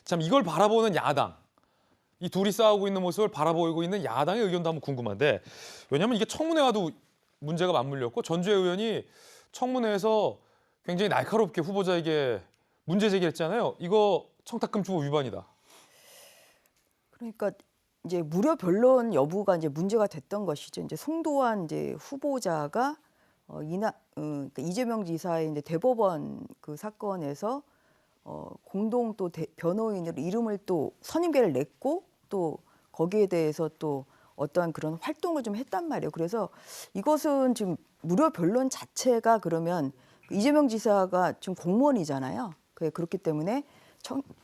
참 이걸 바라보는 야당, 이 둘이 싸우고 있는 모습을 바라보고 있는 야당의 의견도 한번 궁금한데, 왜냐하면 이게 청문회와도 문제가 맞물렸고 전주의 의원이 청문회에서 굉장히 날카롭게 후보자에게 문제 제기했잖아요. 이거 청탁금지법 위반이다. 그러니까 이제 무료 변론 여부가 이제 문제가 됐던 것이죠. 이제 송도한 이제 후보자가 그러니까 이재명 지사의 이제 대법원 그 사건에서 공동 또 변호인으로 이름을 또 선임계를 냈고 또 거기에 대해서 또 어떠한 그런 활동을 좀 했단 말이에요. 그래서 이것은 지금 무료 변론 자체가 그러면 이재명 지사가 지금 공무원이잖아요. 그렇기 때문에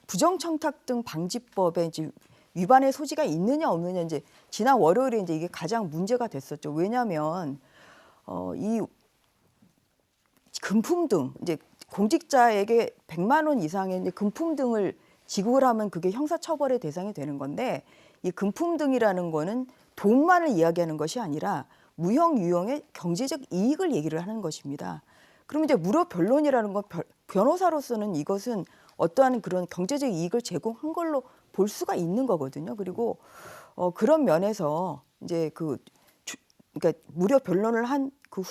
부정청탁 등 방지법에 이제 위반의 소지가 있느냐 없느냐 이제 지난 월요일에 이제 이게 가장 문제가 됐었죠. 왜냐하면 이 금품 등 이제 공직자에게 100만 원 이상의 이제 금품 등을 지급을 하면 그게 형사처벌의 대상이 되는 건데 이 금품 등이라는 거는 돈만을 이야기하는 것이 아니라 무형 유형의 경제적 이익을 얘기를 하는 것입니다. 그럼 이제 무료 변론이라는 건 변호사로서는 이것은 어떠한 그런 경제적 이익을 제공한 걸로 볼 수가 있는 거거든요. 그리고 그런 면에서 이제 그러니까 무료 변론을 한 그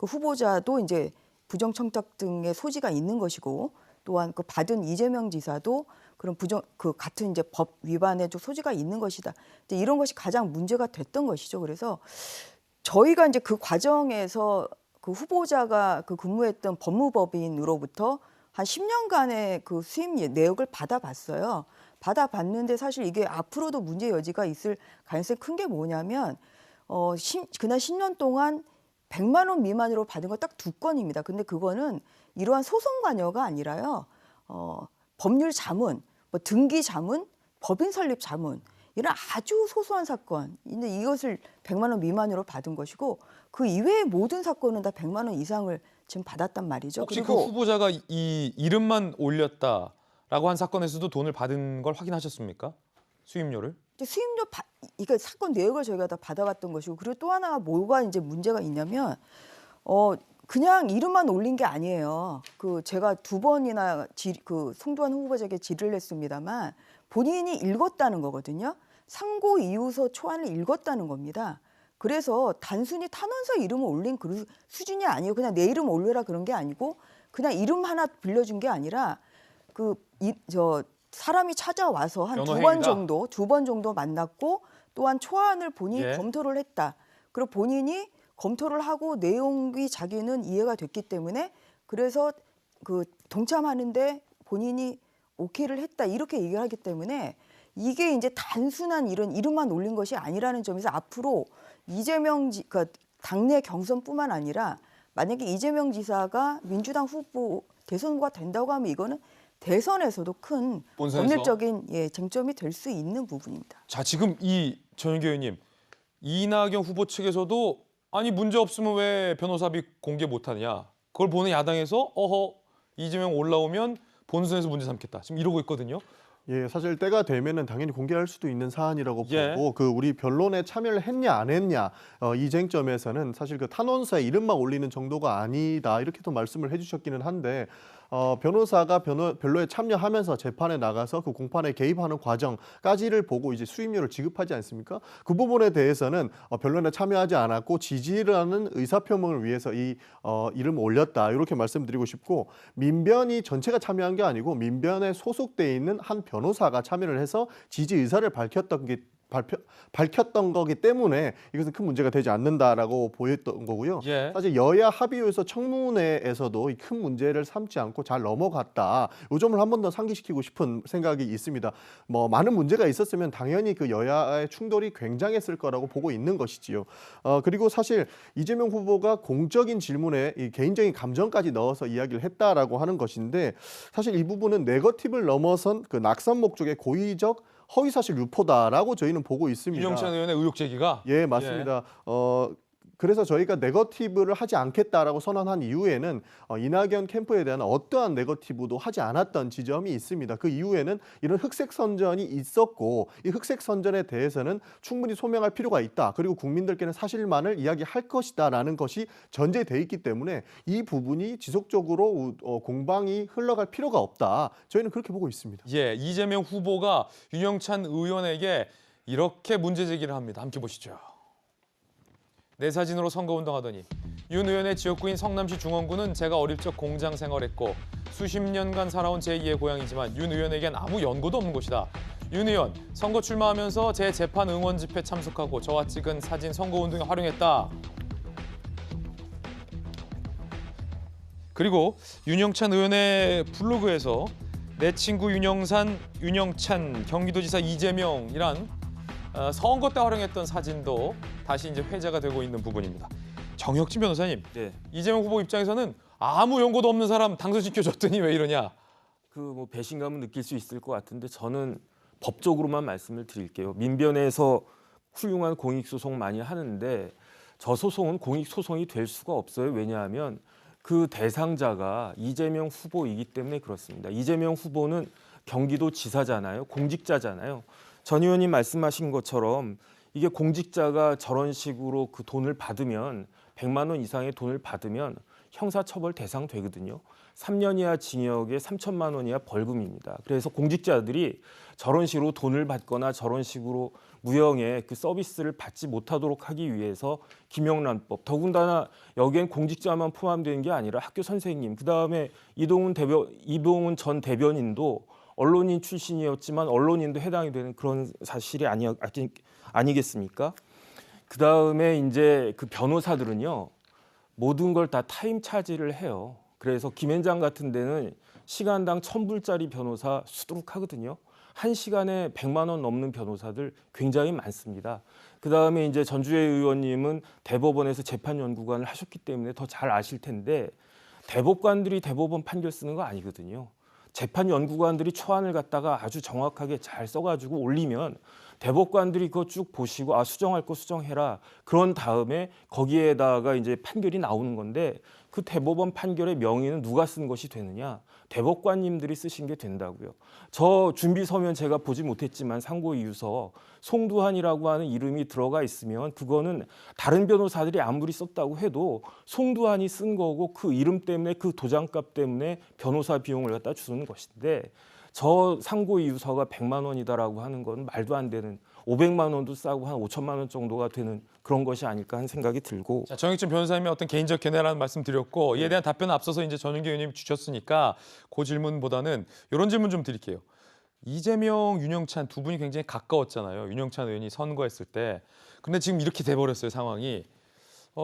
후보자도 이제 부정청탁 등의 소지가 있는 것이고 또한 그 받은 이재명 지사도 그런 같은 이제 법 위반의 좀 소지가 있는 것이다. 이제 이런 것이 가장 문제가 됐던 것이죠. 그래서 저희가 이제 그 과정에서 그 후보자가 그 근무했던 법무법인으로부터 한 10년간의 그 수입 내역을 받아봤어요. 받아봤는데 사실 이게 앞으로도 문제 여지가 있을 가능성이 큰 게 뭐냐면 그날 10년 동안 100만 원 미만으로 받은 거 딱 2건입니다. 근데 그거는 이러한 소송 관여가 아니라요. 법률 자문, 뭐 등기 자문, 법인 설립 자문 이런 아주 소소한 사건. 근데 이것을 100만 원 미만으로 받은 것이고 그 이외의 모든 사건은 다 100만 원 이상을 지금 받았단 말이죠. 혹시 그리고 그 후보자가 이 이름만 올렸다라고 한 사건에서도 돈을 받은 걸 확인하셨습니까? 수임료를? 수임료 이거 사건 내역을 저희가 다 받아봤던 것이고 그리고 또 하나가 뭐가 이제 문제가 있냐면 그냥 이름만 올린 게 아니에요. 제가 2번이나 그 송도한 후보자에게 질의를 했습니다만 본인이 읽었다는 거거든요. 상고 이유서 초안을 읽었다는 겁니다. 그래서 단순히 탄원서 이름을 올린 그 수준이 아니에요. 그냥 내 이름 올려라 그런 게 아니고 그냥 이름 하나 빌려준 게 아니라 사람이 찾아와서 한 2번 정도 만났고 또한 초안을 본인이 검토를 했다. 그리고 본인이 검토를 하고 내용이 자기는 이해가 됐기 때문에 그래서 그 동참하는데 본인이 오케이를 했다. 이렇게 얘기를 하기 때문에 이게 이제 단순한 이런 이름만 올린 것이 아니라는 점에서 앞으로 그러니까 당내 경선뿐만 아니라 만약에 이재명 지사가 민주당 대선 후보가 된다고 하면 이거는 대선에서도 큰 법률적인 쟁점이 될 수 있는 부분입니다. 자, 지금 이 전윤기 의원님, 이낙연 후보 측에서도 아니 문제 없으면 왜 변호사비 공개 못하냐. 그걸 보는 야당에서 이재명 올라오면 본선에서 문제 삼겠다. 지금 이러고 있거든요. 예, 사실 때가 되면은 당연히 공개할 수도 있는 사안이라고 보고 우리 변론에 참여를 했냐 안 했냐 이 쟁점에서는 사실 그 탄원서에 이름만 올리는 정도가 아니다 이렇게도 말씀을 해주셨기는 한데 변호사가 변로에 참여하면서 재판에 나가서 그 공판에 개입하는 과정까지를 보고 이제 수임료를 지급하지 않습니까? 그 부분에 대해서는 변론에 참여하지 않았고 지지를 하는 의사표명을 위해서 이 이름을 올렸다 이렇게 말씀드리고 싶고 민변이 전체가 참여한 게 아니고 민변에 소속돼 있는 한 변호사가 참여를 해서 지지 의사를 밝혔던 거기 때문에 이것은 큰 문제가 되지 않는다라고 보였던 거고요. 사실 여야 합의해서 청문회에서도 이 큰 문제를 삼지 않고 잘 넘어갔다. 이 점을 한 번 더 상기시키고 싶은 생각이 있습니다. 뭐 많은 문제가 있었으면 당연히 그 여야의 충돌이 굉장했을 거라고 보고 있는 것이지요. 그리고 사실 이재명 후보가 공적인 질문에 이 개인적인 감정까지 넣어서 이야기를 했다라고 하는 것인데 사실 이 부분은 네거티브를 넘어선 그 낙선 목적의 고의적 허위사실 유포다라고 저희는 보고 있습니다. 윤영찬 의원의 의혹 제기가? 예, 맞습니다. 그래서 저희가 네거티브를 하지 않겠다라고 선언한 이후에는 이낙연 캠프에 대한 어떠한 네거티브도 하지 않았던 지점이 있습니다. 그 이후에는 이런 흑색 선전이 있었고 이 흑색 선전에 대해서는 충분히 소명할 필요가 있다. 그리고 국민들께는 사실만을 이야기할 것이다라는 것이 전제돼 있기 때문에 이 부분이 지속적으로 공방이 흘러갈 필요가 없다. 저희는 그렇게 보고 있습니다. 예, 이재명 후보가 윤영찬 의원에게 이렇게 문제 제기를 합니다. 함께 보시죠. 내 사진으로 선거운동하더니 윤 의원의 지역구인 성남시 중원구는 제가 어릴 적 공장 생활했고 수십 년간 살아온 제2의 고향이지만 윤 의원에겐 아무 연고도 없는 곳이다. 윤 의원, 선거 출마하면서 제 재판 응원 집회 참석하고 저와 찍은 사진 선거운동에 활용했다. 그리고 윤영찬 의원의 블로그에서 내 친구 윤영찬, 경기도지사 이재명이란 선거 때 활용했던 사진도 다시 이제 회자가 되고 있는 부분입니다. 정혁진 변호사님, 네. 이재명 후보 입장에서는 아무 연고도 없는 사람 당선시켜줬더니 왜 이러냐? 그 뭐 배신감은 느낄 수 있을 것 같은데 저는 법적으로만 말씀을 드릴게요. 민변에서 훌륭한 공익소송 많이 하는데 저 소송은 공익소송이 될 수가 없어요. 왜냐하면 그 대상자가 이재명 후보이기 때문에 그렇습니다. 이재명 후보는 경기도 지사잖아요. 공직자잖아요. 전 의원님 말씀하신 것처럼 이게 공직자가 저런 식으로 그 돈을 받으면 100만 원 이상의 돈을 받으면 형사처벌 대상 되거든요. 3년 이하 징역에 3천만 원 이하 벌금입니다. 그래서 공직자들이 저런 식으로 돈을 받거나 저런 식으로 무형의 그 서비스를 받지 못하도록 하기 위해서 김영란법, 더군다나 여기엔 공직자만 포함되는 게 아니라 학교 선생님, 그다음에 이동훈 전 대변인도 언론인 출신이었지만 언론인도 해당이 되는 그런 사실이 아니겠습니까? 그다음에 이제 그 변호사들은요. 모든 걸 다 타임 차지를 해요. 그래서 김앤장 같은 데는 시간당 1,000불짜리 변호사 수두룩하거든요. 1시간에 100만 원 넘는 변호사들 굉장히 많습니다. 그다음에 이제 전주혜 의원님은 대법원에서 재판연구관을 하셨기 때문에 더 잘 아실 텐데 대법관들이 대법원 판결 쓰는 거 아니거든요. 재판연구관들이 초안을 갖다가 아주 정확하게 잘 써가지고 올리면 대법관들이 그거 쭉 보시고 수정할 거 수정해라. 그런 다음에 거기에다가 이제 판결이 나오는 건데 그 대법원 판결의 명의는 누가 쓴 것이 되느냐? 대법관님들이 쓰신 게 된다고요. 저 준비 서면 제가 보지 못했지만 상고 이유서 송두환이라고 하는 이름이 들어가 있으면 그거는 다른 변호사들이 아무리 썼다고 해도 송두환이 쓴 거고 그 이름 때문에 그 도장값 때문에 변호사 비용을 갖다 주는 것인데 저 상고 이유서가 100만 원이다라고 하는 건 말도 안 되는 500만 원도 싸고 한 5천만 원 정도가 되는 그런 것이 아닐까 하는 생각이 들고. 자, 정혁진 변호사님의 어떤 개인적 견해라는 말씀 드렸고 이에 대한 답변은 앞서서 이제 전윤기 의원님이 주셨으니까 그 질문보다는 이런 질문 좀 드릴게요. 이재명, 윤영찬 두 분이 굉장히 가까웠잖아요. 윤영찬 의원이 선거했을 때. 근데 지금 이렇게 돼버렸어요, 상황이.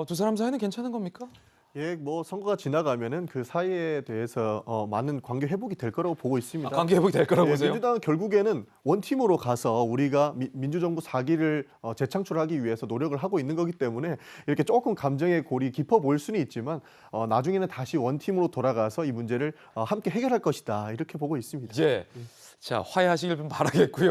두 사람 사이는 괜찮은 겁니까? 예, 뭐 선거가 지나가면은 그 사이에 대해서 많은 관계 회복이 될 거라고 보고 있습니다. 관계 회복이 될 거라고 예, 보세요? 민주당은 결국에는 원팀으로 가서 우리가 민주정부 4기를 재창출하기 위해서 노력을 하고 있는 거기 때문에 이렇게 조금 감정의 골이 깊어 보일 수는 있지만 나중에는 다시 원팀으로 돌아가서 이 문제를 함께 해결할 것이다 이렇게 보고 있습니다. 자, 화해하시길 좀 바라겠고요.